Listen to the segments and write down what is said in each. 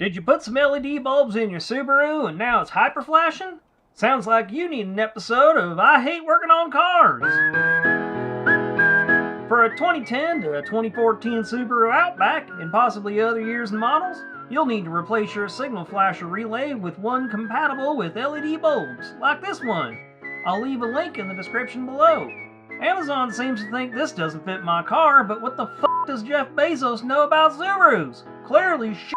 Did you put some LED bulbs in your Subaru and now it's hyper flashing? Sounds like you need an episode of I Hate Working on Cars. For a 2010 to a 2014 Subaru Outback, and possibly other years and models, you'll need to replace your signal flasher relay with one compatible with LED bulbs, like this one. I'll leave a link in the description below. Amazon seems to think this doesn't fit my car, but what the f*** does Jeff Bezos know about Subarus? Clearly shit.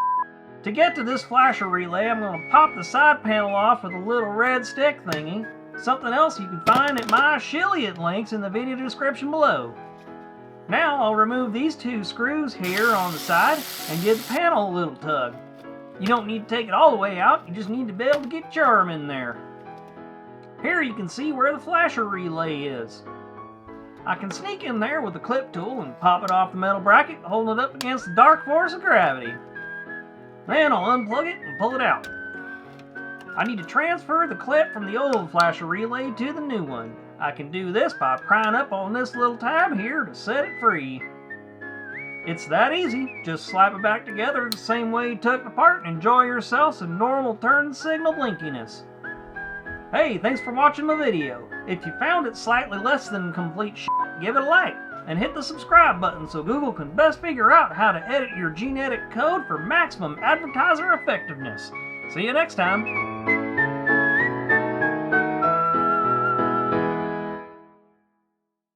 To get to this flasher relay, I'm going to pop the side panel off with a little red stick thingy. Something else you can find at my affiliate links in the video description below. Now I'll remove these two screws here on the side and give the panel a little tug. You don't need to take it all the way out, you just need to be able to get your arm in there. Here you can see where the flasher relay is. I can sneak in there with the clip tool and pop it off the metal bracket, holding it up against the dark force of gravity. Then I'll unplug it and pull it out. I need to transfer the clip from the old flasher relay to the new one. I can do this by prying up on this little tab here to set it free. It's that easy. Just slap it back together the same way you took it apart and enjoy yourself some normal turn signal blinkiness. Hey, thanks for watching my video. If you found it slightly less than complete shit, give it a like and hit the subscribe button so Google can best figure out how to edit your genetic code for maximum advertiser effectiveness. See you next time.